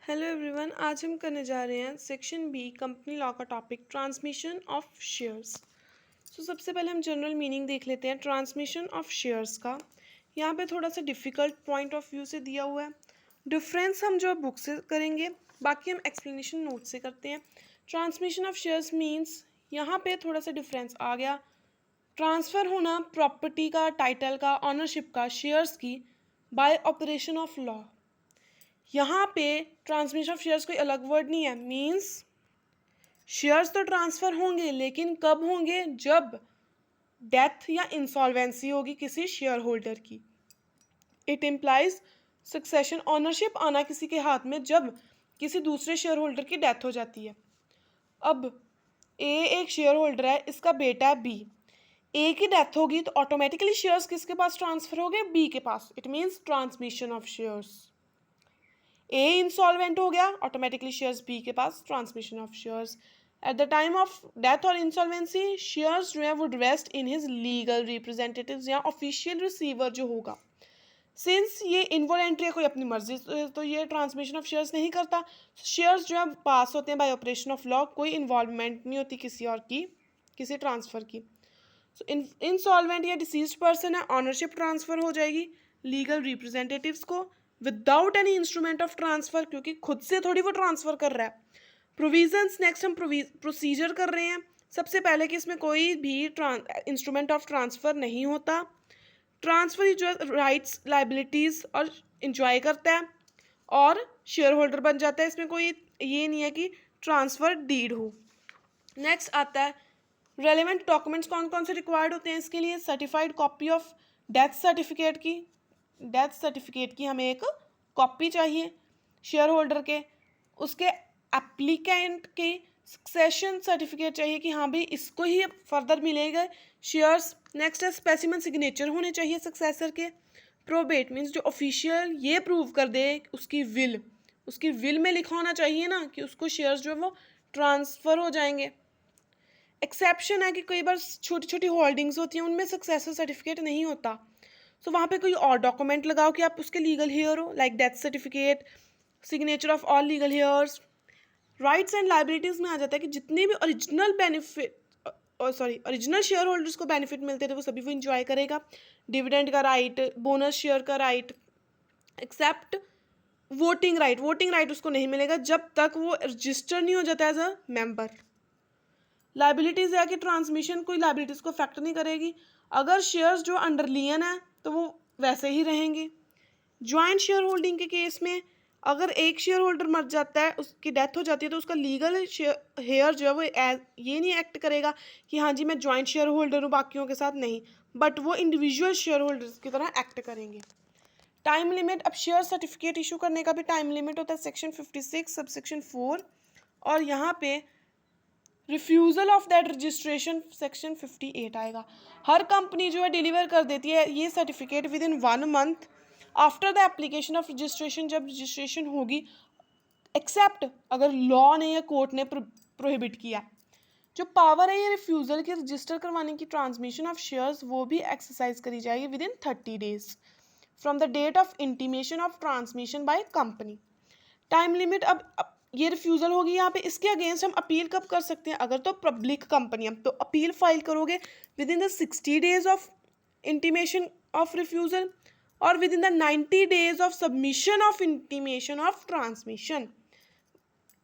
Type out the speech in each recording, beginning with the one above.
Hello everyone, आज हम करने जा रहे हैं सेक्शन बी कंपनी लॉ का टॉपिक ट्रांसमिशन ऑफ शेयर्स। सबसे पहले हम जनरल मीनिंग देख लेते हैं ट्रांसमिशन ऑफ शेयर्स का। यहाँ पे थोड़ा सा डिफ़िकल्ट पॉइंट ऑफ व्यू से दिया हुआ है। डिफरेंस हम जो बुक से करेंगे, बाकी हम एक्सप्लेनेशन नोट से करते हैं। ट्रांसमिशन ऑफ शेयर्स मीन्स यहाँ पे थोड़ा सा डिफरेंस आ गया। ट्रांसफ़र होना प्रॉपर्टी का, टाइटल का, ऑनरशिप का, शेयर्स की बाय ऑपरेशन ऑफ लॉ। यहाँ पे ट्रांसमिशन ऑफ शेयर्स कोई अलग वर्ड नहीं है। मीन्स शेयर्स तो ट्रांसफ़र होंगे, लेकिन कब होंगे? जब डेथ या इंसॉल्वेंसी होगी किसी शेयर होल्डर की। इट इम्प्लाइज सक्सेशन, ऑनरशिप आना किसी के हाथ में जब किसी दूसरे शेयर होल्डर की डेथ हो जाती है। अब ए एक शेयर होल्डर है, इसका बेटा है बी। ए की डेथ होगी तो ऑटोमेटिकली शेयर्स किसके पास ट्रांसफ़र हो गए? बी के पास। It means transmission of shares. A insolvent हो गया, ऑटोमेटिकली शेयर्स बी के पास, transmission of shares. At the time of death और इंसॉल्वेंसी शेयर्स जो है would rest in his legal representatives या ऑफिशियल रिसीवर जो होगा। सिंस ये इनवॉलेंट्री है, कोई अपनी मर्जी तो ये ट्रांसमिशन ऑफ शेयर्स नहीं करता। शेयर्स जो है पास होते हैं बाय ऑपरेशन ऑफ लॉ, कोई इन्वॉल्वमेंट नहीं होती किसी और की, किसी ट्रांसफ़र की। सो इंसॉल्वेंट या डिसीज्ड पर्सन है, ऑनरशिप ट्रांसफ़र हो जाएगी लीगल रिप्रेजेंटेटिव्स को without any instrument of transfer, क्योंकि खुद से थोड़ी वो ट्रांसफ़र कर रहा है। प्रोविजंस नेक्स्ट हम प्रोसीजर कर रहे हैं। सबसे पहले कि इसमें कोई भी इंस्ट्रूमेंट ऑफ ट्रांसफ़र नहीं होता। ट्रांसफ़र जो राइट्स लाइबिलिटीज़ और इंजॉय करता है और शेयर होल्डर बन जाता है। इसमें कोई ये नहीं है कि ट्रांसफ़र डीड हो। नेक्स्ट आता है रेलेवेंट डॉक्यूमेंट्स कौन कौन से रिक्वायर्ड होते हैं इसके लिए। Certified copy of death certificate की, डेथ सर्टिफिकेट की हमें एक कॉपी चाहिए शेयर होल्डर के। उसके एप्लीकेंट के सक्सेशन सर्टिफिकेट चाहिए कि हाँ भाई इसको ही फर्दर मिलेगा शेयर्स। नेक्स्ट है स्पेसिमन सिग्नेचर होने चाहिए सक्सेसर के। प्रोबेट मीन्स जो ऑफिशियल ये प्रूव कर दे उसकी विल, उसकी विल में लिखा होना चाहिए ना कि उसको शेयर्स जो है वो ट्रांसफ़र हो जाएंगे। एक्सेप्शन है कि कई बार छोटी छोटी होल्डिंग्स होती हैं, उनमें सक्सेसर सर्टिफिकेट नहीं होता। सो वहाँ पे कोई और डॉक्यूमेंट लगाओ कि आप उसके लीगल हेयर हो, like death certificate, signature of all legal heirs. Rights and liabilities में आ जाता है कि जितने भी original benefit original share holders को बेनिफिट मिलते थे वो सभी वो इंजॉय करेगा। डिविडेंड का राइट, बोनस शेयर का right, except voting right. Voting right उसको नहीं मिलेगा जब तक वो रजिस्टर नहीं हो जाता एज अ मेंबर। लाइबिलिटीज़ है कि ट्रांसमिशन कोई लाइबिलिटीज़ को अफेक्ट नहीं करेगी। अगर शेयर्स जो अंडरलियन है तो वो वैसे ही रहेंगे। जॉइंट शेयर होल्डिंग के केस में अगर एक शेयर होल्डर मर जाता है, उसकी डेथ हो जाती है, तो उसका लीगल हेयर जो है वो ये नहीं एक्ट करेगा कि हाँ जी मैं जॉइंट शेयर होल्डर हूँ बाकियों के साथ, नहीं, बट वो इंडिविजुअल शेयर होल्डर्स की तरह एक्ट करेंगे। टाइम लिमिट, अब शेयर सर्टिफिकेट इशू करने का भी टाइम लिमिट होता है सेक्शन 56 सब सेक्शन 4, और यहाँ पे refusal of that registration section 58 आएगा। हर कंपनी जो है डिलीवर कर देती है ये certificate with in 1 month after the application of registration, जब रजिस्ट्रेशन होगी, एक्सेप्ट अगर लॉ ने या कोर्ट ने प्रोहिबिट किया। जो पावर है ये रिफ्यूज़ल के रजिस्टर करवाने की, ट्रांसमिशन ऑफ शेयर्स, वो भी एक्सरसाइज करी जाएगी within 30 days from the date of intimation of transmission by company. Time limit, अब ये रिफ्यूज़ल होगी यहाँ पे, इसके अगेंस्ट हम अपील कब कर सकते हैं? अगर तो पब्लिक कंपनी है तो अपील फाइल करोगे within the 60 days of intimation of refusal और within the 90 days of submission of intimation of transmission.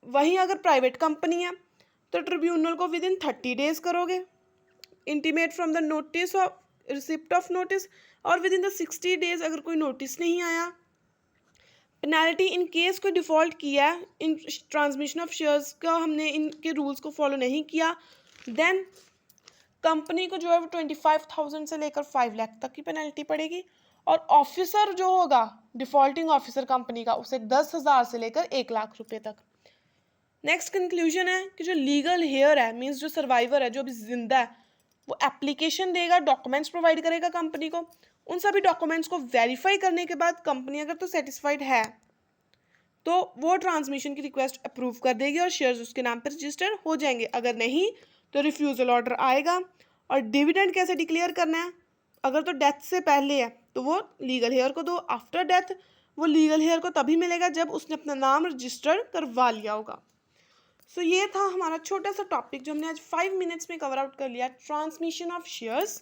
वहीं अगर प्राइवेट कंपनी है तो ट्रिब्यूनल को विद इन 30 डेज करोगे intimate from the notice of receipt of notice, और within the 60 days अगर कोई नोटिस नहीं आया। पेनल्टी इन केस कोई डिफ़ॉल्ट किया है इन ट्रांसमिशन ऑफ शेयर्स का, हमने इनके रूल्स को फॉलो नहीं किया, देन कंपनी को जो है वो 25,000 से लेकर 5 लाख तक की पेनल्टी पड़ेगी। और ऑफिसर जो होगा डिफ़ॉल्टिंग ऑफिसर कंपनी का, उसे 10,000 से लेकर 1 लाख रुपए तक। नेक्स्ट कंक्लूजन है कि जो लीगल हेयर है, मीन्स जो सर्वाइवर है, जो अभी जिंदा है, वो एप्लीकेशन देगा, डॉक्यूमेंट्स प्रोवाइड करेगा कंपनी को। उन सभी डॉक्यूमेंट्स को वेरीफाई करने के बाद कंपनी अगर तो सेटिस्फाइड है तो वो ट्रांसमिशन की रिक्वेस्ट अप्रूव कर देगी और शेयर्स उसके नाम पर रजिस्टर हो जाएंगे। अगर नहीं तो रिफ्यूज़ल ऑर्डर आएगा। और डिविडेंड कैसे डिक्लेयर करना है? अगर तो डेथ से पहले है तो वो लीगल हेयर को दो, आफ्टर डेथ वो लीगल हेयर को तभी मिलेगा जब उसने अपना नाम रजिस्टर करवा लिया होगा। सो ये था हमारा छोटा सा टॉपिक जो हमने आज 5 मिनट्स में कवर आउट कर लिया, transmission of shares.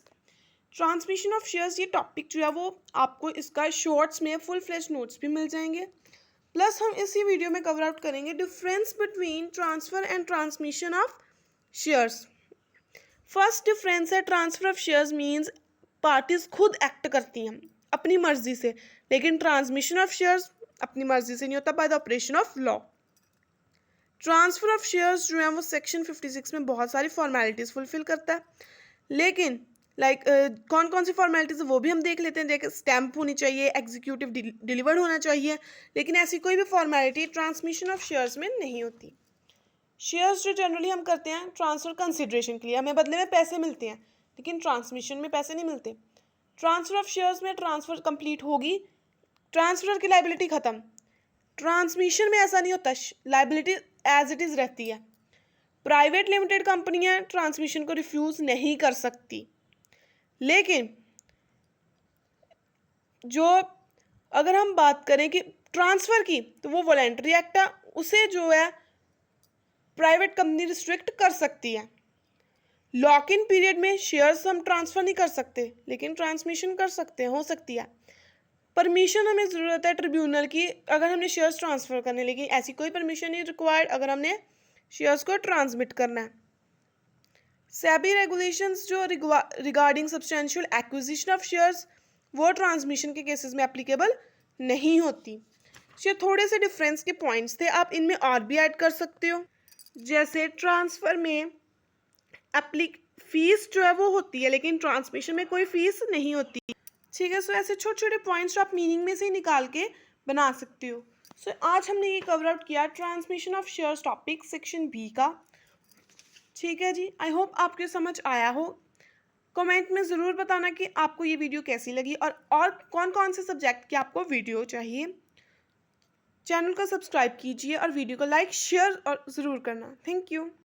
Transmission of shares ये टॉपिक जो है वो आपको इसका शॉर्ट्स में फुल फ्लेश नोट्स भी मिल जाएंगे, प्लस हम इसी वीडियो में कवर आउट करेंगे difference between transfer and transmission of shares. First difference है, transfer of shares means parties खुद एक्ट करती हैं अपनी मर्जी से, लेकिन ट्रांसमिशन ऑफ शेयर्स अपनी मर्जी से नहीं होता, by the operation of law. Transfer of shares जो है वो सेक्शन 56 में बहुत सारी फॉर्मेलिटीज़ फुलफिल करता है, लेकिन कौन कौन सी फॉर्मेलिटीज़ वो भी हम देख लेते हैं। जैसे स्टैम्प होनी चाहिए, एग्जीक्यूटिव डिलीवर्ड होना चाहिए, लेकिन ऐसी कोई भी फॉर्मेलिटी ट्रांसमिशन ऑफ शेयर्स में नहीं होती। शेयर्स जो जनरली हम करते हैं ट्रांसफ़र कंसिडरेशन के लिए, हमें बदले में पैसे मिलते हैं, लेकिन ट्रांसमिशन में पैसे नहीं मिलते। ट्रांसफ़र ऑफ शेयर्स में ट्रांसफ़र कंप्लीट होगी, ट्रांसफ़र की लाइबिलिटी ख़त्म। ट्रांसमिशन में ऐसा नहीं होता, लाइबिलिटी एज इट इज़ रहती है। प्राइवेट लिमिटेड कंपनियां ट्रांसमिशन को रिफ्यूज़ नहीं कर सकती, लेकिन जो अगर हम बात करें कि ट्रांसफ़र की, तो वो वॉलेंटरी एक्ट है, उसे जो है प्राइवेट कंपनी रिस्ट्रिक्ट कर सकती है। लॉक इन पीरियड में शेयर्स हम ट्रांसफ़र नहीं कर सकते, लेकिन ट्रांसमिशन कर सकते हैं, हो सकती है। परमिशन हमें ज़रूरत है ट्रिब्यूनल की अगर हमने शेयर्स ट्रांसफ़र करने, लेकिन ऐसी कोई परमिशन नहीं रिक्वायर्ड अगर हमने शेयर्स को ट्रांसमिट करना है। सेबी रेगुलेशंस जो regarding substantial acquisition of shares वो ट्रांसमिशन के केसेस में एप्लीकेबल नहीं होती। ये थोड़े से डिफरेंस के पॉइंट्स थे, आप इनमें और भी ऐड कर सकते हो। जैसे ट्रांसफ़र में फीस जो है वो होती है, लेकिन ट्रांसमिशन में कोई फीस नहीं होती। ठीक है, सो ऐसे छोटे छोटे पॉइंट्स जो आप मीनिंग में से ही निकाल के बना सकते हो। सो आज हमने ये कवर आउट किया transmission of shares topic section B का। ठीक है जी, आई होप आपके समझ आया हो। कमेंट में ज़रूर बताना कि आपको ये वीडियो कैसी लगी और कौन कौन से सब्जेक्ट की आपको वीडियो चाहिए। चैनल को सब्सक्राइब कीजिए और वीडियो को लाइक शेयर और ज़रूर करना। Thank you.